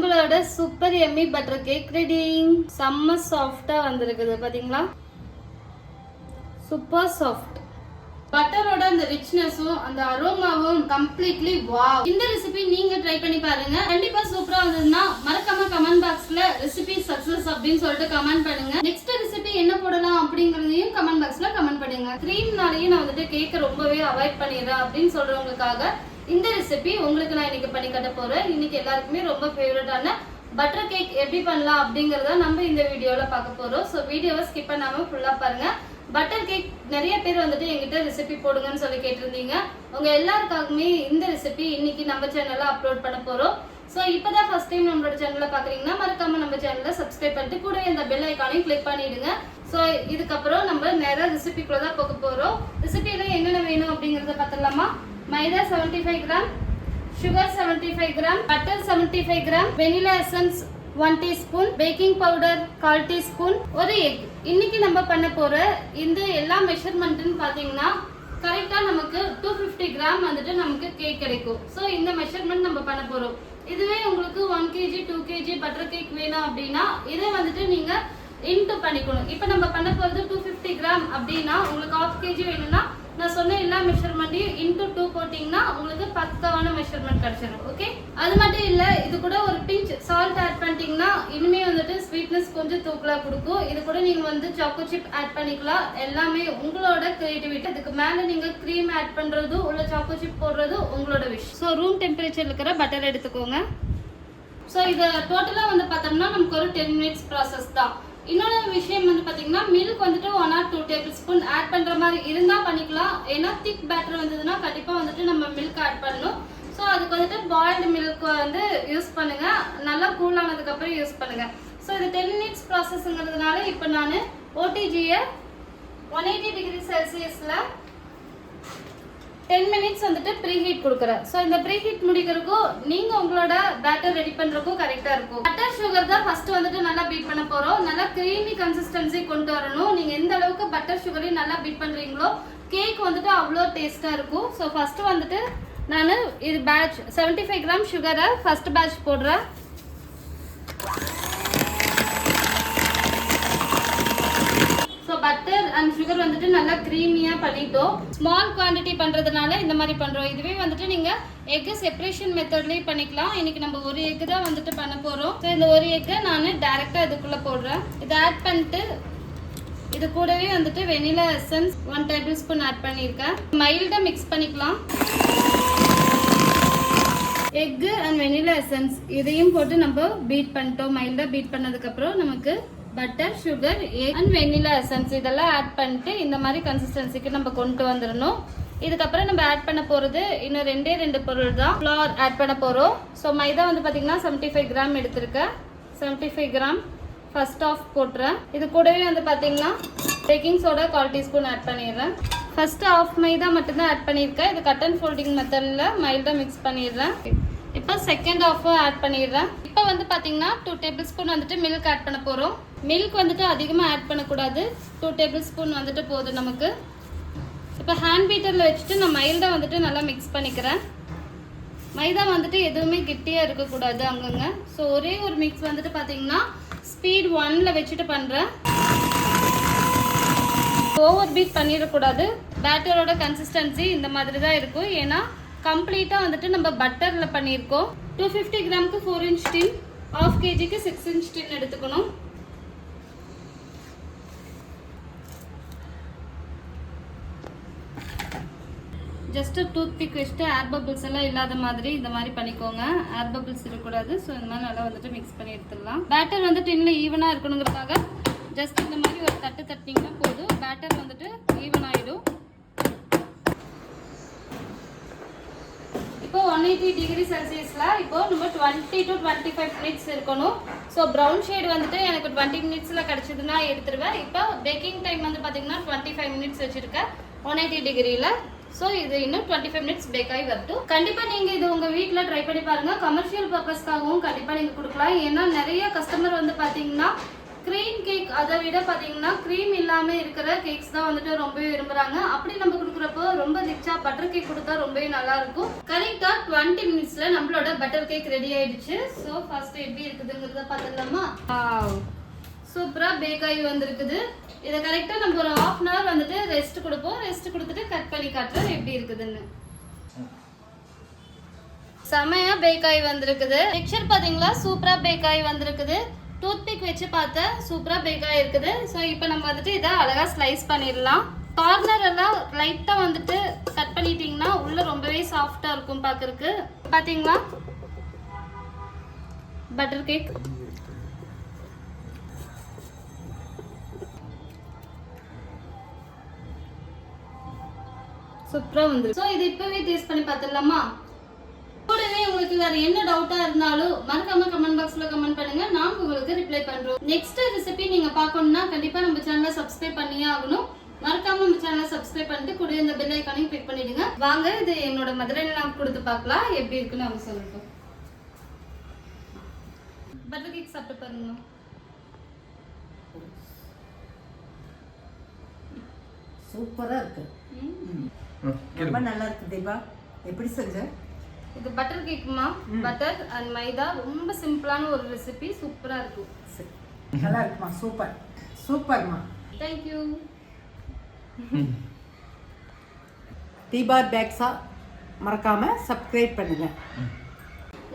நம்மளோட super yummy butter cake ready. செம்ம சாஃப்டா வந்திருக்குது பாத்தீங்களா, சூப்பர் சாஃப்ட். பட்டரோட அந்த ரிச்னஸும் அந்த அரோமாவும் கம்ப்ளீட்லி வாவ். இந்த ரெசிபி நீங்க ட்ரை பண்ணி பாருங்க, கண்டிப்பா சூப்பரா வந்ததுன்னா மறக்காம கமெண்ட் பாக்ஸ்ல ரெசிபி சக்சஸ் அப்படின்னு சொல்லிட்டு கமெண்ட் பண்ணுங்க. நெக்ஸ்ட் ரெசிபி என்ன போடலாம் அப்படிங்கறதையும் கமெண்ட் பாக்ஸ்ல கமெண்ட் பண்ணுங்க. கிரீம்னாலேயே நான் வந்துட்டு கேக்க ரொம்பவே அவாய்ட் பண்ணிடுறேன் அப்படின்னு சொல்றவங்களுக்காக இந்த ரெசிபி உங்களுக்கு நான் இன்னைக்கு பண்ணி காட்ட போறேன். இன்னைக்கு எல்லாருக்குமே ரொம்ப ஃபேவரட்டான பட்டர் கேக் எப்படி பண்ணலாம் அப்படிங்கறத நம்ம இந்த வீடியோல பார்க்க போறோம். ஸோ வீடியோவை ஸ்கிப் பண்ணாம ஃபுல்லா பாருங்க. பட்டர் கேக் நிறைய பேர் வந்துட்டு என்கிட்ட ரெசிபி போடுங்கன்னு சொல்லி கேட்டிருந்தீங்க. உங்க எல்லாருக்காகவுமே இந்த ரெசிபி இன்னைக்கு நம்ம சேனல்ல அப்லோட் பண்ண போறோம். ஸோ இப்பதான் ஃபர்ஸ்ட் டைம் நம்மளோட சேனல்ல பாக்குறீங்கன்னா மறக்காம நம்ம சேனல்ல சப்ஸ்கிரைப் பண்ணிட்டு கூட இந்த பெல் ஐக்கானையும் கிளிக் பண்ணிடுங்க. ஸோ இதுக்கப்புறம் நம்ம நிறைய ரெசிபிக்குள்ள தான் போக போறோம். ரெசிபியில என்னென்ன வேணும் அப்படிங்கறத பார்த்துடலாமா. Maida 75 gram, sugar 75 gram, butter 75 gram, vanilla essence 1 teaspoon, baking powder 1/4 teaspoon, ஒரு எக். இன்னைக்கு நம்ம பண்ண போற இந்த எல்லா மெஷர்மெண்ட்னு பாத்தீங்கன்னா கரெக்டா நமக்கு 250 கிராம் வந்துட்டு நமக்கு கேக் கிடைக்கும். ஸோ இந்த மெஷர்மெண்ட் நம்ம பண்ண போறோம். இதுவே உங்களுக்கு 1 kg 2 kg பட்டர் கேக் வேணும் அப்படின்னா இதை வந்துட்டு நீங்க இன்டு பண்ணிக்கணும். இப்போ நம்ம பண்ண போறது 250 கிராம் அப்படின்னா உங்களுக்கு 1/2 kg வேணும்னா நான் சொன்ன எல்லா மெஷர்மெண்ட்டையும் இன்டு 2 போட்டீங்கன்னா உங்களுக்கு பக்காவான மெஷர்மெண்ட் கிடைச்சிடும். ஓகே, அது மட்டும் இல்ல, இது கூட ஒரு பிஞ்ச் சால்ட் ஆட் பண்ணிட்டீங்கன்னா இனிமே வந்துட்டு ஸ்வீட்னஸ் கொஞ்சம் தூக்கலா கொடுக்கும். இது கூட நீங்க வந்து சாக்கோ சிப் ஆட் பண்ணிக்கலாம். எல்லாமே உங்களோட கிரியேட்டிவிட்டி. அதுக்கு மேல நீங்க க்ரீம் ஆட் பண்றதும் உள்ள சாக்கோ சிப் போடுறதும் உங்களோட விஷ். ஸோ ரூம் டெம்பரேச்சர்ல இருக்கிற பட்டர் எடுத்துக்கோங்க. ஸோ இதை டோட்டலா வந்து பார்த்தோம்னா நமக்கு ஒரு 10 மினிட்ஸ் ப்ராசஸ் தான். இன்னொரு விஷயம் வந்து பாத்தீங்கன்னா மில்க் வந்துட்டு 1 or 2 டேபிள் ஸ்பூன் ஆட் பண்ற மாதிரி இருந்தா பண்ணிக்கலாம். ஏன்னா திக் பேட்டர் வந்ததுன்னா கண்டிப்பா வந்துட்டு நம்ம மில்க் ஆட் பண்ணணும். ஸோ அதுக்கு வந்துட்டு பாயில்டு மில்க் வந்து யூஸ் பண்ணுங்க. நல்லா கூல் ஆனதுக்கு அப்புறம் யூஸ் பண்ணுங்க. ஸோ இது 10 மினிட்ஸ் ப்ராசஸ்ங்கிறதுனால இப்போ நான் ஓடிஜியை 180 டிகிரி செல்சியஸ்ல 10 மினிட்ஸ் வந்துட்டு ப்ரீ ஹீட் கொடுக்குறேன். ஸோ இந்த ப்ரீ ஹீட் முடிக்கிறதுக்கும் நீங்க உங்களோட பேட்டர் ரெடி பண்றதுக்கும் கரெக்டா இருக்கும். பட்டர் சுகர் தான் ஃபர்ஸ்ட் வந்துட்டு நல்லா பீட் பண்ண போறோம். நல்லா கிரீமி கன்சிஸ்டன்சி கொண்டு வரணும். நீங்க எந்த அளவுக்கு பட்டர் சுகரையும் நல்லா பீட் பண்றீங்களோ கேக் வந்துட்டு அவ்வளோ டேஸ்டா இருக்கும். ஸோ ஃபர்ஸ்ட் வந்துட்டு நான் இது பேட்ச் 75 கிராம் சுகரை ஃபர்ஸ்ட் பேட்ச் போடுறேன். பட்டர் அண்ட் சுகர் வந்துட்டு நல்லா கிரீமியா பண்ணிட்டோம். ஸ்மால் குவான்டிட்டி பண்றதுனால இந்த மாதிரி பண்றோம். இதுவே வந்துட்டு நீங்க எக் செப்பரேஷன் மெத்தட்லயே பண்ணிக்கலாம். இன்னைக்கு நம்ம ஒரு எக் தான் வந்துட்டு பண்ண போறோம். ஸோ இந்த ஒரு எக்கை நான் டைரக்டா இதுக்குள்ள போடுறேன். இதை ஆட் பண்ணிட்டு இது கூடவே வந்துட்டு vanilla essence 1 tablespoon add பண்ணியிருக்கேன். மைல்டா மிக்ஸ் பண்ணிக்கலாம். எக் அண்ட் வெனிலா எசன்ஸ் இதையும் போட்டு நம்ம பீட் பண்ணிட்டோம். மைல்டா பீட் பண்ணதுக்கு அப்புறம் நமக்கு butter sugar egg and vanilla essence இதெல்லாம் ஆட் பண்ணிட்டு இந்த மாதிரி கன்சிஸ்டன்சிக்கு நம்ம கொண்டு வந்துடணும். இதுக்கப்புறம் நம்ம ஆட் பண்ண போறது இன்னும் 2 பொருள் தான். ஃப்ளோர் ஆட் பண்ண போறோம். ஸோ மைதா வந்து பாத்தீங்கன்னா 75 கிராம் எடுத்திருக்கேன். 75 கிராம் ஃபர்ஸ்ட் ஆஃப் போட்டுறேன். இது கூடவே வந்து பாத்தீங்கன்னா பேக்கிங் சோடா 1/4 டீஸ்பூன் ஆட் பண்ணிடுறேன். ஃபர்ஸ்ட் ஆஃப் மைதா மட்டும்தான் ஆட் பண்ணியிருக்கேன். இது கட் அண்ட் ஃபோல்டிங் மெத்தட்ல மைல்டா மிக்ஸ் பண்ணிடுறேன். இப்போ செகண்ட் ஆஃப் ஆட் பண்ணிடுறேன். இப்போ வந்து பாத்தீங்கன்னா 2 டேபிள் ஸ்பூன் வந்துட்டு மில்க் ஆட் பண்ண போறோம். மில்க் வந்துட்டு அதிகமாக ஆட் பண்ணக்கூடாது. 2 டேபிள் ஸ்பூன் வந்துட்டு போதும் நமக்கு. இப்போ ஹேண்ட் பீட்டரில் வச்சுட்டு நான் மைல்டா வந்துட்டு நல்லா மிக்ஸ் பண்ணிக்கிறேன். மைதா வந்துட்டு எதுவுமே கெட்டியாக இருக்கக்கூடாது அங்கங்க. ஸோ ஒரே ஒரு மிக்ஸ் வந்துட்டு பார்த்தீங்கன்னா ஸ்பீட் 1ல வச்சுட்டு பண்ணுறேன். ஓவர் பீட் பண்ணிடக்கூடாது. பேட்டரோட கன்சிஸ்டன்சி இந்த மாதிரி தான் இருக்கும். ஏன்னா கம்ப்ளீட்டாக வந்துட்டு நம்ம பட்டரில் பண்ணியிருக்கோம். 250 கிராமுக்கு 4 inch டின், 1/2 kgக்கு 6 inch டின் எடுத்துக்கணும். ஜஸ்ட் டூத் பிக் வச்சுட்டு ஏர் பபிள்ஸ் எல்லாம் இல்லாத மாதிரி இந்த மாதிரி பண்ணிக்கோங்க. ஏர் பபிள்ஸ் இருக்கக்கூடாது. ஸோ இந்த மாதிரி நல்லா வந்துட்டு மிக்ஸ் பண்ணி எடுத்துடலாம். பேட்டர் வந்துட்டு இன்னும் ஈவனாக இருக்கணுங்கிறதுக்காக ஜஸ்ட் இந்த மாதிரி ஒரு தட்டு தட்டிங்கன்னா போதும். பேட்டர் வந்துட்டு ஈவன் ஆகிடும். இப்போ 180 டிகிரி செல்சியஸ்ல இப்போ நம்ம 20 to 25 மினிட்ஸ் இருக்கணும். ஸோ ப்ரௌன் ஷேட் வந்துட்டு எனக்கு 20 மினிட்ஸ்ல கிடைச்சதுன்னா எடுத்துருவேன். இப்போ பேக்கிங் டைம் வந்து பார்த்தீங்கன்னா 25 மினிட்ஸ் வச்சிருக்கேன் 180 டிகிரியில. ஸோ இது இன்னும் 25 மினிட்ஸ் பேக் ஆகி வரட்டும். கண்டிப்பா நீங்க இது உங்க வீட்டில் ட்ரை பண்ணி பாருங்க. கமர்ஷியல் பர்பஸ்க்காகவும் கண்டிப்பா நீங்க கொடுக்கலாம். ஏன்னா நிறைய கஸ்டமர் வந்து பாத்தீங்கன்னா க்ரீம் கேக் அதை விட பார்த்தீங்கன்னா க்ரீம் இல்லாமல் இருக்கிற கேக்ஸ் தான் வந்துட்டு ரொம்பவே விரும்புகிறாங்க. அப்படி நம்ம கொடுக்குறப்போ ரொம்ப ரிச்சாக பட்டர் கேக் கொடுத்தா ரொம்பவே நல்லா இருக்கும். கரெக்டாக 20 மினிட்ஸில் நம்மளோட பட்டர் கேக் ரெடி ஆயிடுச்சு. ஸோ ஃபர்ஸ்ட் எப்படி இருக்குதுங்கிறத பார்த்துடலாமா? சூப்பராக பேக் ஆகி வந்திருக்குது. இதை கரெக்டாக நம்ம ஒரு 1/2 hour வந்துட்டு ரெஸ்ட் கொடுப்போம். ரெஸ்ட் கொடுத்துட்டு கட் பண்ணி காட்டுறோம் எப்படி இருக்குதுன்னு. செமையா பேக் ஆகி வந்திருக்குது. டெக்ஸ்சர் பாத்தீங்களா சூப்பரா பேக் ஆகி வந்திருக்குது. டூத் பிக் வச்சு பார்த்தேன் சூப்பரா பேக் ஆகி இருக்குது. ஸோ இப்போ நம்ம வந்துட்டு இதை அழகா ஸ்லைஸ் பண்ணிடலாம். கார்னர் எல்லாம் லைட்டா வந்துட்டு கட் பண்ணிட்டீங்கன்னா உள்ள ரொம்பவே சாஃப்டா இருக்கும் பார்க்கறதுக்கு. பாத்தீங்களா பட்டர் கேக் சூப்பரா வந்து. ஸோ இது இப்பவே டேஸ்ட் பண்ணி பார்த்துடலாமா? கூடவே உங்களுக்கு வேற என்ன டவுட்டா இருந்தாலும் மறக்காம கமெண்ட் பாக்ஸ்ல கமெண்ட் பண்ணுங்க. நாங்க உங்களுக்கு ரிப்ளை பண்றோம். நெக்ஸ்ட் ரெசிபி நீங்க பார்க்கணும்னா கண்டிப்பா நம்ம சேனலை சப்ஸ்கிரைப் பண்ணியே ஆகணும். மறக்காம நம்ம சேனலை சப்ஸ்கிரைப் பண்ணிட்டு கூட இந்த பெல் ஐகானையும் கிளிக் பண்ணிடுங்க. வாங்க இது என்னோட மதுரையில நான் கொடுத்து பார்க்கலாம் எப்படி இருக்குன்னு அவங்க சொல்லிட்டோம். பட்டர் கேக் சாப்பிட்டு பாருங்க. சூப்பரா இருக்கு. ரொம்ப நல்லா இருக்கு தீபா. எப்படி செஞ்ச? இது பட்டர் கேக்குமா? பட்டர் அண்ட் மைதா ரொம்ப சிம்பிளான ஒரு ரெசிபி. சூப்பரா இருக்கும். நல்லா இருக்குமா? சூப்பர் சூப்பர்மா. Thank you. தீபா பேக்ஸா மறக்காம சப்ஸ்கிரைப் பண்ணுங்க.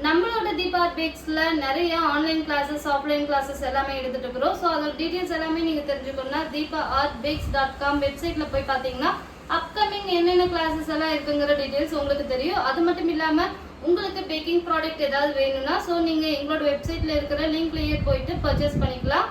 நம்மளோட தீபா பேக்ஸ்ல நிறைய ஆன்லைன் கிளாஸஸ் ஆஃப்லைன் கிளாஸஸ் எல்லாமே எடுத்துட்டு இருக்கிறோம். ஸோ அதோட டீட்டெயில்ஸ் எல்லாமே நீங்க தெரிஞ்சுக்கணும்னா deepaartbakes.com வெப்சைட்ல போய் பார்த்தீங்கன்னா அப்கமிங் என்னென்ன கிளாஸஸ் எல்லாம் இருக்குங்கிற டீட்டெயில்ஸ் உங்களுக்கு தெரியும். அது மட்டும் இல்லாம உங்களுக்கு பேக்கிங் ப்ராடக்ட் ஏதாவது வேணும்னா ஸோ நீங்க எங்களோட வெப்சைட்ல இருக்கிற லிங்க்லயே போயிட்டு பர்ச்சேஸ் பண்ணிக்கலாம்.